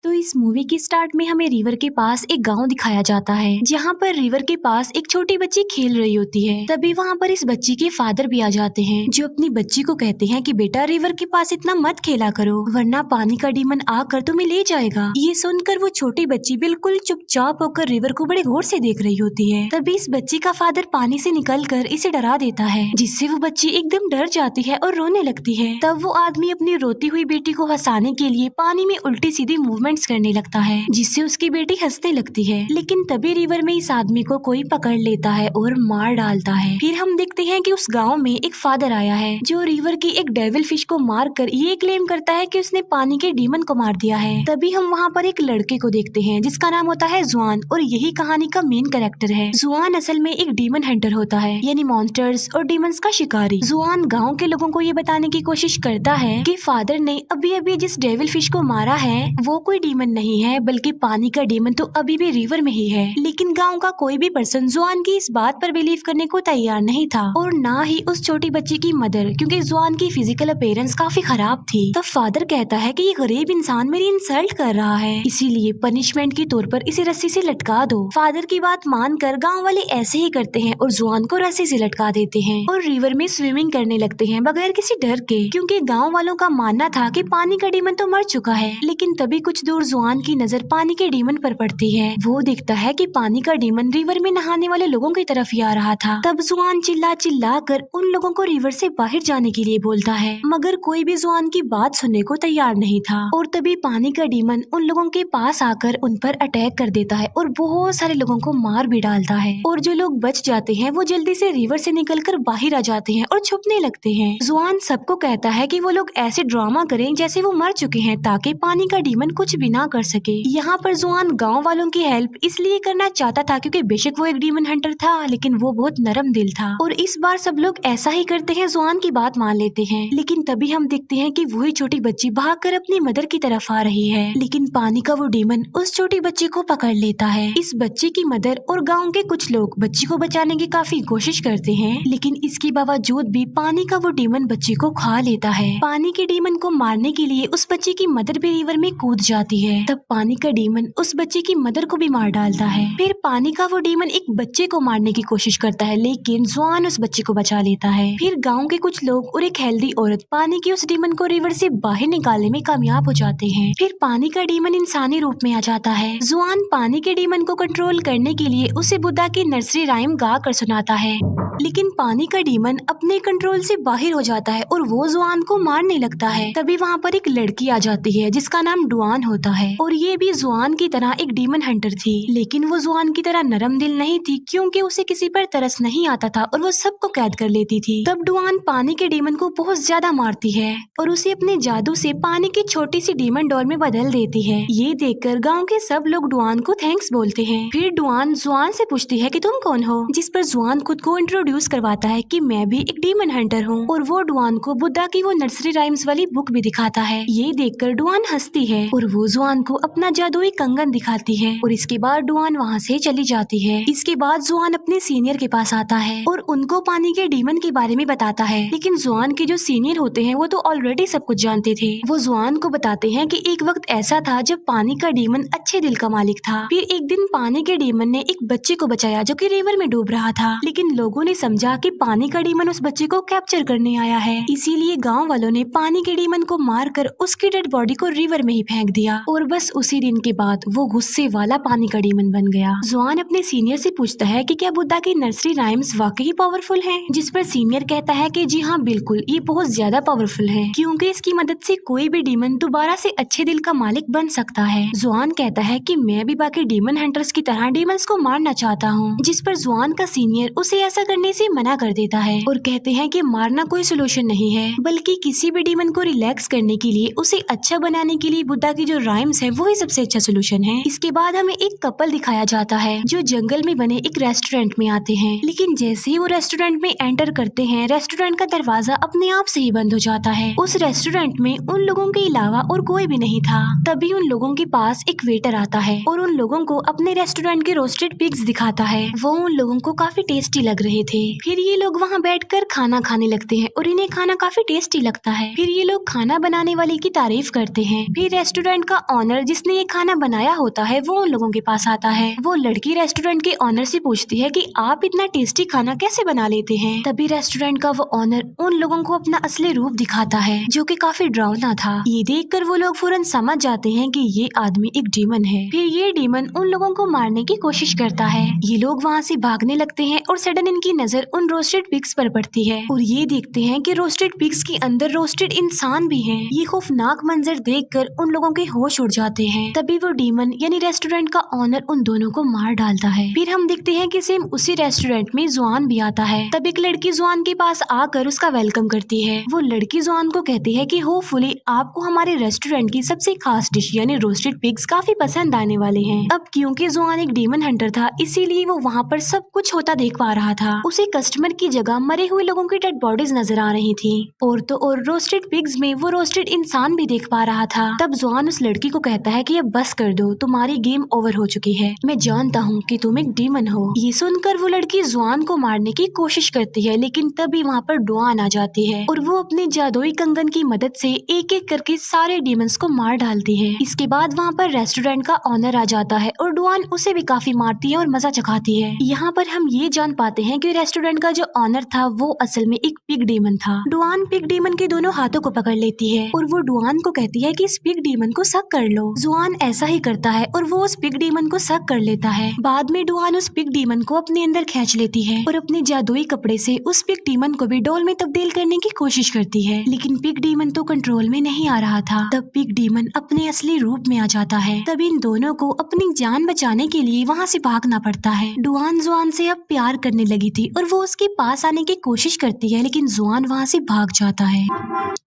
तो इस मूवी की स्टार्ट में हमें रिवर के पास एक गांव दिखाया जाता है, जहां पर रिवर के पास एक छोटी बच्ची खेल रही होती है। तभी वहां पर इस बच्ची के फादर भी आ जाते हैं, जो अपनी बच्ची को कहते हैं कि बेटा रिवर के पास इतना मत खेला करो, वरना पानी का डीमन आकर तुम्हें ले जाएगा। ये सुनकर वो छोटी बच्ची बिल्कुल चुपचाप होकर रिवर को बड़े गौर से देख रही होती है। तभी इस बच्ची का फादर पानी से निकलकर इसे डरा देता है, जिससे वो बच्ची एकदम डर जाती है और रोने लगती है। तब वो आदमी अपनी रोती हुई बेटी को हंसाने के लिए पानी में उल्टी सीधी मूवमेंट्स करने लगता है, जिससे उसकी बेटी हंसने लगती है। लेकिन तभी रिवर में इस आदमी को कोई पकड़ लेता है और मार डालता है। फिर हम देखते हैं कि उस गांव में एक फादर आया है, जो रिवर की एक डेविल फिश को मारकर ये क्लेम करता है कि उसने पानी के डीमन को मार दिया है। तभी हम वहाँ पर एक लड़के को देखते हैं, जिसका नाम होता है जुआन, और यही कहानी का मेन कैरेक्टर है। जुआन असल में एक डीमन हंटर होता है, यानी मॉन्स्टर्स और डीमंस का शिकारी। जुआन गाँव के लोगों को ये बताने की कोशिश करता है कि फादर ने अभी अभी जिस डेविल फिश को मारा है वो कोई डीमन नहीं है, बल्कि पानी का डीमन तो अभी भी रिवर में ही है। लेकिन गांव का कोई भी पर्सन जुआन की इस बात पर बिलीव करने को तैयार नहीं था, और ना ही उस छोटी बच्ची की मदर, क्योंकि जुआन की फिजिकल अपीयरेंस काफी खराब थी। तब फादर कहता है कि ये गरीब इंसान मेरी इंसल्ट कर रहा है, इसीलिए पनिशमेंट के तौर पर इसे रस्सी से लटका दो। फादर की बात मानकर गाँव वाले ऐसे ही करते हैं और जुआन को रस्सी से लटका देते हैं और रिवर में स्विमिंग करने लगते हैं बगैर किसी डर के, क्योंकि गाँव वालों का मानना था कि पानी का डीमन तो मर चुका है। लेकिन तभी कुछ दूर जुआन की नजर पानी के डीमन पर पड़ती है। वो देखता है कि पानी का डीमन रिवर में नहाने वाले लोगों की तरफ ही आ रहा था। तब जुआन चिल्ला चिल्ला कर उन लोगों को रिवर से बाहर जाने के लिए बोलता है, मगर कोई भी जुआन की बात सुनने को तैयार नहीं था। और तभी पानी का डीमन उन लोगों के पास आकर उन पर अटैक कर देता है और बहुत सारे लोगों को मार भी डालता है। और जो लोग बच जाते हैं वो जल्दी से रिवर से निकलकर बाहर आ जाते हैं और छुपने लगते हैं। जुआन सबको कहता है कि वो लोग ऐसे ड्रामा करें जैसे वो मर चुके हैं, ताकि पानी का डीमन कुछ भी ना कर सके। यहाँ पर जुआन गांव वालों की हेल्प इसलिए करना चाहता था क्योंकि बेशक वो एक डीमन हंटर था, लेकिन वो बहुत नरम दिल था, और इस बार सब लोग ऐसा ही करते हैं, जुआन की बात मान लेते हैं। लेकिन तभी हम देखते हैं कि वही छोटी बच्ची भागकर अपनी मदर की तरफ आ रही है, लेकिन पानी का वो डीमन उस छोटी बच्ची को पकड़ लेता है। इस बच्ची की मदर और गाँव के कुछ लोग बच्ची को बचाने की काफी कोशिश करते हैं, लेकिन इसके बावजूद भी पानी का वो डीमन बच्ची को खा लेता है। पानी के डीमन को मारने के लिए उस बच्ची की मदर भी रिवर में कूद जाती है। तब पानी का डीमन उस बच्चे की मदर को भी मार डालता है। फिर पानी का वो डीमन एक बच्चे को मारने की कोशिश करता है, लेकिन जुआन उस बच्चे को बचा लेता है। फिर गांव के कुछ लोग और एक हेल्दी औरत पानी की उस डीमन को रिवर से बाहर निकालने में कामयाब हो जाते हैं। फिर पानी का डीमन इंसानी रूप में आ जाता है। जुआन पानी के डीमन को कंट्रोल करने के लिए उसे बुद्धा की नर्सरी राइम गा कर सुनाता है, लेकिन पानी का डीमन अपने कंट्रोल से बाहर हो जाता है और वो जुआन को मारने लगता है। तभी वहाँ पर एक लड़की आ जाती है, जिसका नाम डुआन होता है, और ये भी जुआन की तरह एक डीमन हंटर थी, लेकिन वो जुआन की तरह नरम दिल नहीं थी, क्योंकि उसे किसी पर तरस नहीं आता था और वो सबको कैद कर लेती थी। तब डुआन पानी के डीमन को बहुत ज्यादा मारती है और उसे अपने जादू से पानी की छोटी सी डीमन डॉल में बदल देती है। ये देखकर गाँव के सब लोग डुआन को थैंक्स बोलते हैं। फिर डुआन जुआन से पूछती है कि तुम कौन हो, जिस पर जुआन खुद को इंट्रोड्यूस करवाता है कि मैं भी एक डीमन हंटर हूँ, और वो डुआन को बुद्धा की वो नर्सरी राइम्स वाली बुक भी दिखाता है। ये देखकर डुआन हंसती है और वो जुआन को अपना जादुई कंगन दिखाती है, और इसके बाद डुआन वहाँ से चली जाती है। इसके बाद जुआन अपने सीनियर के पास आता है और उनको पानी के डीमन के बारे में बताता है, लेकिन जुआन के जो सीनियर होते हैं वो तो ऑलरेडी सब कुछ जानते थे। वो जुआन को बताते हैं कि एक वक्त ऐसा था जब पानी का डीमन अच्छे दिल का मालिक था। फिर एक दिन पानी के डीमन ने एक बच्चे को बचाया जो कि रिवर में डूब रहा था, लेकिन लोगों ने समझा कि पानी का डीमन उस बच्चे को कैप्चर करने आया है, इसीलिए गाँव वालों ने पानी के डीमन को मारकर उसकी डेड बॉडी को रिवर में ही फेंक दिया, और बस उसी दिन के बाद वो गुस्से वाला पानी का डीमन बन गया। जुआन अपने सीनियर से पूछता है कि क्या बुद्धा की नर्सरी राइम्स वाकई पावरफुल हैं? जिस पर सीनियर कहता है कि जी हाँ बिल्कुल, ये बहुत ज्यादा पावरफुल है, क्योंकि इसकी मदद से कोई भी डीमन दोबारा से अच्छे दिल का मालिक बन सकता है। जुआन कहता है कि मैं भी बाकी डीमन हंटर्स की तरह डीमंस को मारना चाहता हूँ, जिस पर जुआन का सीनियर उसे ऐसा करने से मना कर देता है और कहते हैं कि मारना कोई सोल्यूशन नहीं है, बल्कि किसी भी डीमन को रिलैक्स करने के लिए, उसे अच्छा बनाने के लिए बुद्धा की जो राइम्स है वही सबसे अच्छा सोल्यूशन है। इसके बाद हमें एक कपल दिखाया जाता है जो जंगल में बने एक रेस्टोरेंट में आते हैं, लेकिन जैसे ही वो रेस्टोरेंट में एंटर करते हैं, रेस्टोरेंट का दरवाजा अपने आप से ही बंद हो जाता है। उस रेस्टोरेंट में उन लोगों के अलावा और कोई भी नहीं था। तभी उन लोगों के पास एक वेटर आता है और उन लोगों को अपने रेस्टोरेंट के रोस्टेड पिग्स दिखाता है। वो उन लोगों को काफी टेस्टी लग रहे थे। फिर ये लोग वहाँ बैठकर खाना खाने लगते हैं और इन्हें खाना काफी टेस्टी लगता है। फिर ये लोग खाना बनाने वाले की तारीफ करते हैं। फिर रेस्टोरेंट का ऑनर जिसने ये खाना बनाया होता है वो उन लोगों के पास आता है। वो लड़की रेस्टोरेंट के ऑनर से पूछती है कि आप इतना टेस्टी खाना कैसे बना लेते हैं। तभी रेस्टोरेंट का वो ऑनर उन लोगों को अपना असली रूप दिखाता है जो कि काफी डरावना था। ये देखकर वो लोग फौरन समझ जाते हैं कि ये आदमी एक डीमन है। फिर ये डीमन उन लोगों को मारने की कोशिश करता है। ये लोग वहाँ से भागने लगते हैं और सडन इनकी नजर उन रोस्टेड पिग्स पर पड़ती है और ये देखते हैं कि रोस्टेड पिग्स के अंदर रोस्टेड इंसान भी हैं। ये खौफनाक मंजर देखकर उन लोगों के होश उड़ जाते हैं। तभी वो डीमन यानी रेस्टोरेंट का ऑनर उन दोनों को मार डालता है। फिर हम देखते हैं कि सेम उसी रेस्टोरेंट में जुआन भी आता है। तब एक लड़की जुआन के पास आकर उसका वेलकम करती है। वो लड़की जुआन को कहती है कि होपफुली आपको हमारे रेस्टोरेंट की सबसे खास डिश यानी रोस्टेड पिग्स काफी पसंद आने वाले हैं। अब क्योंकि जुआन एक डीमन हंटर था इसीलिए वो वहाँ पर सब कुछ होता देख पा रहा था। उसे कस्टमर की जगह मरे हुए लोगों की डेड बॉडीज नजर आ रही थी और तो और रोस्टेड पिग्स में वो रोस्टेड इंसान भी देख पा रहा था। तब जुआन उस लड़की को कहता है कि अब बस कर दो, तुम्हारी गेम ओवर हो चुकी है। मैं जानता हूँ कि तुम एक डीमन हो। ये सुनकर वो लड़की जुआन को मारने की कोशिश करती है लेकिन तभी वहाँ पर डुआन आ जाती है और वो अपने जादुई कंगन की मदद से एक एक करके सारे डीमंस को मार डालती है। इसके बाद वहाँ पर रेस्टोरेंट का ऑनर आ जाता है और डुआन उसे भी काफी मारती है और मजा चखाती है। यहाँ पर हम ये जान पाते हैं कि रेस्टोरेंट का जो ऑनर था वो असल में एक पिग डीमन था। डुआन पिग डीमन के दोनों हाथों को पकड़ लेती है और वो डुआन को कहती है कि इस पिग डीमन को सक कर लो। जुआन ऐसा ही करता है और वो उस पिग डीमन को सक कर लेता है। बाद में डुआन उस पिग डीमन को अपने अंदर खींच लेती है और अपने जादुई कपड़े से उस पिग डीमन को भी डॉल में तब्दील करने की कोशिश करती है लेकिन पिग डीमन तो कंट्रोल में नहीं आ रहा था। तब पिग डीमन अपने असली रूप में आ जाता है। तब इन दोनों को अपनी जान बचाने के लिए वहाँ से भागना पड़ता है। डुआन जुआन से अब प्यार करने लगी थी और वो उसके पास आने की कोशिश करती है लेकिन जुआन वहाँ से भाग जाता है।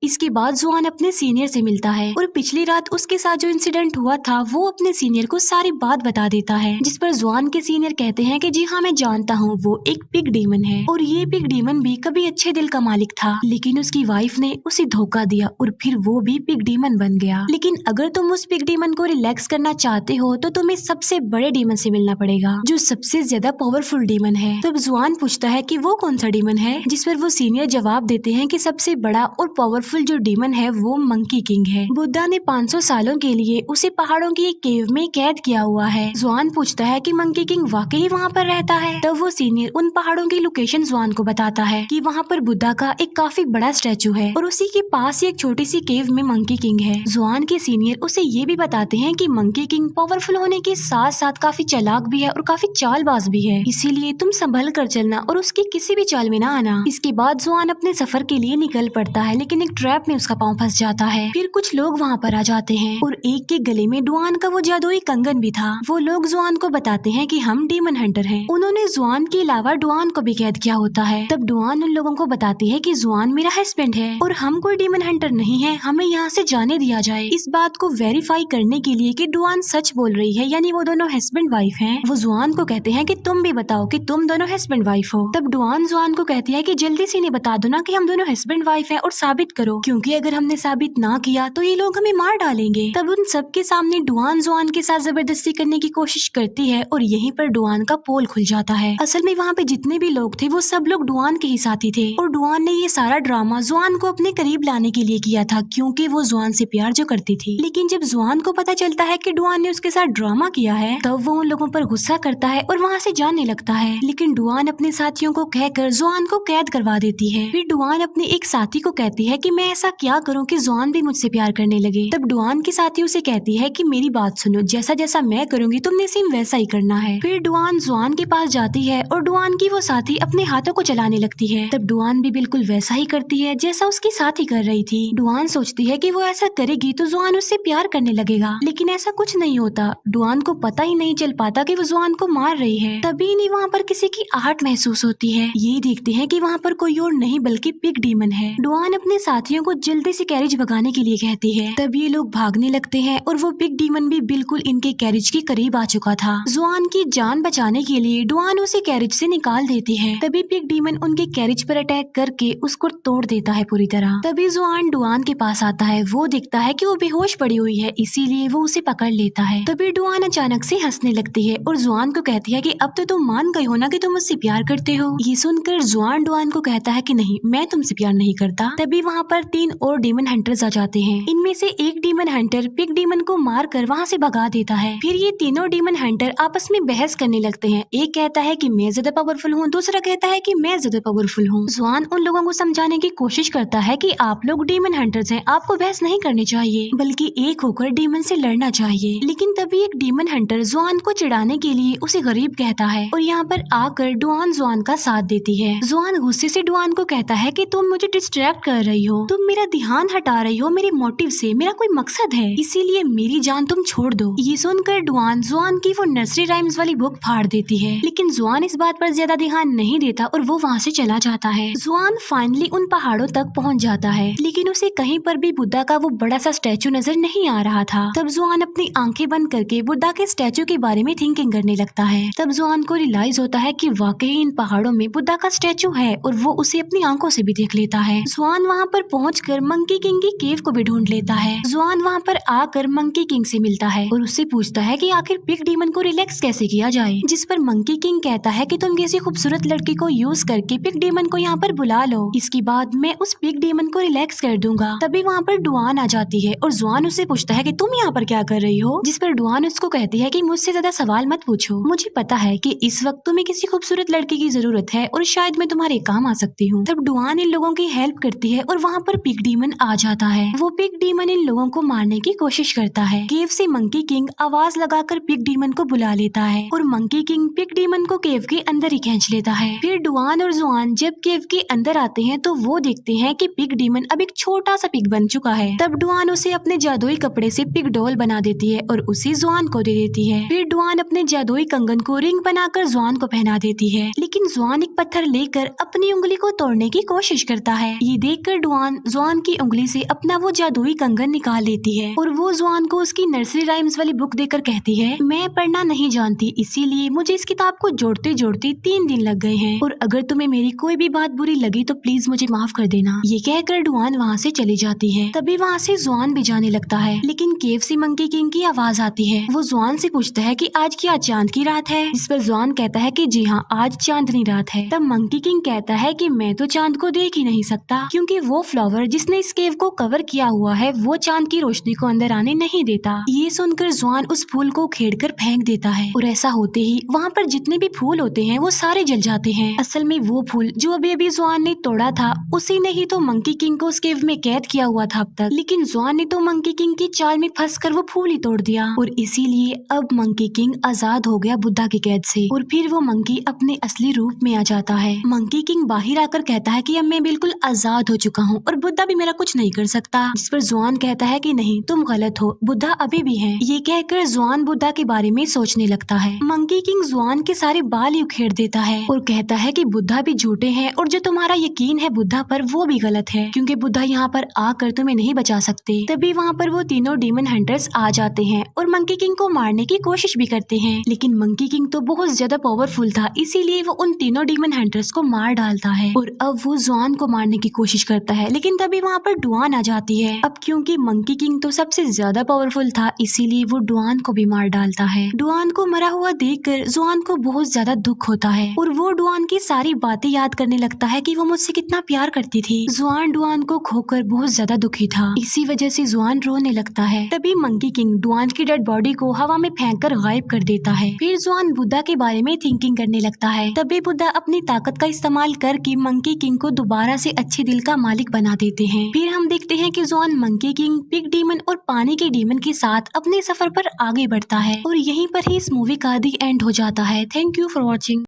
इसके बाद जुआन अपने सीनियर से मिलता है और पिछली रात उसके साथ जो इंसिडेंट हुआ था वो अपने सीनियर को सारी बात बता देता है, जिस पर जुआन के सीनियर कहते हैं कि जी हाँ मैं जानता हूँ वो एक पिग डीमन है और ये पिग डीमन भी कभी अच्छे दिल का मालिक था लेकिन उसकी वाइफ ने उसे धोखा दिया और फिर वो भी पिग डीमन बन गया। लेकिन अगर तुम उस पिग डीमन को रिलैक्स करना चाहते हो तो तुम्हें सबसे बड़े डीमन से मिलना पड़ेगा जो सबसे ज्यादा पावरफुल डीमन है। तब जुआन पूछता है कि वो कौन सा डीमन है, जिस पर वो सीनियर जवाब देते हैं कि सबसे बड़ा और पावरफुल जो डीमन है वो मंकी किंग है। बुद्धा ने 500 सालों के लिए उसे पहाड़ों की एक केव में कैद किया हुआ है। जुआन पूछता है कि मंकी किंग वाकई वहाँ पर रहता है। तब वो सीनियर उन पहाड़ों की लोकेशन जुआन को बताता है कि वहाँ पर बुद्धा का एक काफी बड़ा स्टैचू है और उसी के पास ही एक छोटी सी केव में मंकी किंग है। जुआन के सीनियर उसे ये भी बताते हैं कि मंकी किंग पावरफुल होने के साथ साथ काफी चालाक भी है और काफी चालबाज भी है, इसीलिए तुम संभल कर चलना और उसकी किसी भी चाल में ना आना। इसके बाद जुआन अपने सफर के लिए निकल पड़ता है लेकिन एक ट्रैप में उसका पाँव फंस जाता है। फिर कुछ लोग वहाँ पर आ जाते हैं और एक के गले में डुआन का वो जादुई कंगन भी था। वो लोग जुआन को बताते हैं कि हम डीमन हंटर हैं। उन्होंने जुआन के अलावा डुआन को भी कैद किया होता है। तब डुआन उन लोगों को बताती है कि जुआन मेरा हस्बैंड है और हम कोई डीमन हंटर नहीं है, हमें यहाँ से जाने दिया जाए। इस बात को वेरीफाई करने के लिए कि डुआन सच बोल रही है यानी वो दोनों हस्बैंड वाइफ हैं, वो जुआन को कहते हैं कि तुम भी बताओ कि तुम दोनों हस्बैंड वाइफ हो। तब डुआन जुआन को कहती है कि जल्दी से इन्हें बता दो ना कि हम दोनों हस्बैंड वाइफ हैं और साबित करो, क्योंकि अगर हमने साबित ना किया तो ये लोग हमें मार डालेंगे। तब उन सबके सामने डुआन जुआन के साथ जबरदस्ती करने की कोशिश करती है और यहीं पर डुआन का पोल खुल जाता है। असल में वहाँ पे जितने भी लोग थे वो सब लोग डुआन के ही साथी थे और डुआन ने ये सारा ड्रामा जुआन को अपने करीब लाने के लिए किया था क्योंकि वो जुआन से प्यार जो करती थी। लेकिन जब जुआन को पता चलता है कि डुआन ने उसके साथ ड्रामा किया है तब वो उन लोगों पर गुस्सा करता है और वहाँ से जाने लगता है। लेकिन डुआन अपने साथियों को कहकर जुआन को कैद करवा देती है। फिर डुआन अपने एक साथी को कहती है कि मैं ऐसा क्या करूँ कि जुआन भी मुझसे प्यार करने लगे। तब डुआन की साथी उसे कहती है कि मेरी बात सुनो, जैसा जैसा मैं करूंगी तुमने सेम वैसा ही करना है। फिर डुआन जुआन के पास जाती है और डुआन की वो साथी अपने हाथों को चलाने लगती है। तब डुआन भी बिल्कुल वैसा ही करती है जैसा उसकी साथी कर रही थी। डुआन सोचती है कि वो ऐसा करेगी तो जुआन उससे प्यार करने लगेगा, लेकिन ऐसा कुछ नहीं होता। डुआन को पता ही नहीं चल पाता कि वो जुआन को मार रही है। तभी नहीं वहाँ पर किसी की आहट महसूस होती है। ये देखते हैं कि वहाँ पर कोई और नहीं बल्कि पिग डीमन है। डुआन अपने साथियों को जल्दी से कैरिज भगाने के लिए कहती है। तब ये लोग भागने लगते हैं और वो पिग डीमन भी बिल्कुल इनके कैरिज के करीब आ चुका था। जुआन की जान बचाने के लिए डुआन उसे कैरिज से निकाल देती है। तभी पिग डीमन उनके कैरिज पर अटैक करके उसको तोड़ देता है पूरी तरह। तभी जुआन डुआन के पास आता है। वो देखता है कि वो बेहोश पड़ी हुई है, इसीलिए वो उसे पकड़ लेता है। तभी डुआन अचानक से हंसने लगती है और जुआन को कहती है कि अब तो तुम मान गई हो ना कि तुम मुझसे प्यार करते हो। ये सुनकर जुआन डुआन को कहता है कि नहीं, मैं तुमसे प्यार नहीं करता। तभी वहाँ पर 3 और डीमन हंटर्स आ जाते हैं। इनमें से एक डीमन हंटर पिग डीमन को मार कर वहाँ से भगा देता है। फिर ये तीनों डीमन हंटर आपस में बहस करने लगते हैं। एक कहता है कि मैं ज्यादा पावरफुल हूँ, दूसरा कहता है कि मैं ज्यादा पावरफुल हूँ। जुआन उन लोगों को समझाने की कोशिश करता है कि आप लोग डीमन हंटर्स हैं, आपको बहस नहीं करनी चाहिए बल्कि एक होकर डीमन से लड़ना चाहिए। लेकिन तभी एक डीमन हंटर जुआन को चिढ़ाने के लिए उसे गरीब कहता है और यहाँ पर आकर डुआन जुआन का साथ देती है। जुआन गुस्से से डुआन को कहता है कि तुम मुझे डिस्ट्रैक्ट कर रही हो, तुम मेरा ध्यान हटा रही हो मेरे मोटिव से, मेरा कोई मकसद है, इसीलिए मेरी जान तुम छोड़ दो। ये सुनकर डुआन जुआन की वो नर्सरी राइम्स वाली बुक फाड़ देती है, लेकिन जुआन इस बात पर ज्यादा ध्यान नहीं देता और वो वहाँ से चला जाता है। जुआन फाइनली उन पहाड़ों तक पहुँच जाता है, लेकिन उसे कहीं पर भी बुद्धा का वो बड़ा सा स्टैचू नजर नहीं आ रहा था। तब जुआन अपनी आंखें बंद करके बुद्धा के स्टैचू के बारे में थिंकिंग करने लगता है। तब जुआन को रियलाइज होता है कि वाकई इन पहाड़ों में बुद्धा का स्टैचू है और वो उसे अपनी आंखों से भी देख लेता है। जुआन वहाँ पर पहुंचकर मंकी किंग की केव को भी ढूंढ लेता है। जुआन वहाँ पर आकर मंकी किंग से मिलता है और उससे पूछता है कि आखिर पिग डीमन को रिलैक्स कैसे किया जाए, जिस पर मंकी किंग कहता है कि तुम किसी खूबसूरत लड़की को यूज करके पिग डीमन को यहाँ पर बुला लो, इसके बाद मैं उस पिग डीमन को रिलैक्स कर दूंगा। तभी वहाँ पर डुआन आ जाती है और जुआन उससे पूछता है कि तुम यहाँ पर क्या कर रही हो, जिस पर डुआन उसको कहती है कि मुझसे ज्यादा सवाल मत पूछो, मुझे पता है कि इस वक्त तुम्हें किसी खूबसूरत लड़की की जरूरत है और शायद मैं तुम्हारे काम आ सकती हूँ। तब डुआन इन लोगों की हेल्प करती है और वहाँ पर पिग डीमन आ जाता है। वो पिग डीमन इन लोगों को मारने की कोशिश करता है। केव से मंकी किंग आवाज लगाकर पिग डीमन को बुला लेता है और मंकी किंग पिग डीमन को केव के अंदर ही खींच लेता है। फिर डुआन और जुआन जब केव के अंदर आते हैं तो वो देखते हैं कि पिग डीमन अब एक छोटा सा पिग बन चुका है। तब डुआन उसे अपने जादुई कपड़े से पिग डॉल बना देती है और उसे जुआन को दे देती है। फिर डुआन अपने जादुई कंगन को रिंग बनाकर जुआन को पहना देती है, लेकिन जुआन एक पत्थर लेकर अपनी उंगली को तोड़ने की कोशिश करता है। ये देखकर डुआन जुआन की उंगली से अपना वो जादुई कंगन निकाल लेती है और वो जुआन को उसकी नर्सरी राइम्स वाली बुक देकर कहती है, मैं पढ़ना नहीं जानती, इसीलिए मुझे इस किताब को जोड़ते जोड़ते 3 दिन लग गए हैं और अगर तुम्हें मेरी कोई भी बात बुरी लगी तो प्लीज मुझे माफ कर देना। ये कहकर डुआन वहाँ से चली जाती है। तभी वहाँ से जुआन भी जाने लगता है, लेकिन केव से मंकी किंग की आवाज आती है। वो जुआन से पूछता है कि आज क्या चांद की रात है, जिस पर जुआन कहता है कि जी हाँ, आज चांदनी रात है। तब मंकी किंग कहता है कि मैं तो चांद को देख ही नहीं सकता, क्योंकि वो फ्लावर जिसने इस केव को कवर किया हुआ है वो चांद की रोशनी को अंदर आने नहीं देता। ये सुनकर जुआन उस फूल को उखेड़कर फेंक देता है और ऐसा होते ही वहाँ पर जितने भी फूल होते हैं वो सारे जल जाते हैं। असल में वो फूल जो अभी अभी जुआन ने तोड़ा था उसी ने ही तो मंकी किंग को उस केव में कैद किया हुआ था अब तक, लेकिन जुआन ने तो मंकी किंग की चाल में फंसकर वो फूल ही तोड़ दिया और इसीलिए अब मंकी किंग आजाद हो गया बुद्धा की कैद से और फिर वो मंकी अपने असली रूप में आ जाता है। मंकी किंग बाहर आकर कहता है कि अब मैं बिल्कुल आजाद हो चुका हूँ और बुद्धा भी मेरा कुछ नहीं कर सकता, जिस पर जुआन कहता है कि नहीं, तुम गलत हो, बुद्धा अभी भी है। ये कहकर जुआन बुद्धा के बारे में सोचने लगता है। मंकी किंग जुआन के सारे बाल ही उखेड़ देता है और कहता है कि बुद्धा भी झूठे हैं और जो तुम्हारा यकीन है बुद्धा पर वो भी गलत है, क्योंकि बुद्धा यहाँ पर आकर तुम्हें नहीं बचा सकते। तभी वहाँ पर वो तीनों डीमन हंटर्स आ जाते हैं और मंकी किंग को मारने की कोशिश भी करते हैं, लेकिन मंकी किंग तो बहुत ज्यादा पावरफुल था, इसीलिए वो उन तीनों डीमन हंटर्स को मार डालता है और अब वो जुआन को मारने की कोशिश करता है, लेकिन तभी वहाँ पर डुआन आ जाती है। अब क्योंकि मंकी किंग तो सबसे ज्यादा पावरफुल था, इसीलिए वो डुआन को भी मार डालता है। डुआन को मरा हुआ देखकर जुआन को बहुत ज्यादा दुख होता है और वो डुआन की सारी बातें याद करने लगता है कि वो मुझसे कितना प्यार करती थी। जुआन डुआन को खोकर बहुत ज्यादा दुखी था, इसी वजह से जुआन रोने लगता है। तभी मंकी किंग डुआन की डेड बॉडी को हवा में फेंककर गायब कर देता है। फिर जुआन बुद्धा के बारे में थिंकिंग करने लगता है। तभी बुद्धा अपनी ताकत का इस्तेमाल करके मंकी किंग को दोबारा से अच्छे दिल का मालिक बना देते हैं। फिर हम देखते हैं कि जुआन मंकी किंग, पिग डीमन और पानी के डीमन के साथ अपने सफर पर आगे बढ़ता है और यहीं पर ही इस मूवी का दी एंड हो जाता है। Thank you for watching.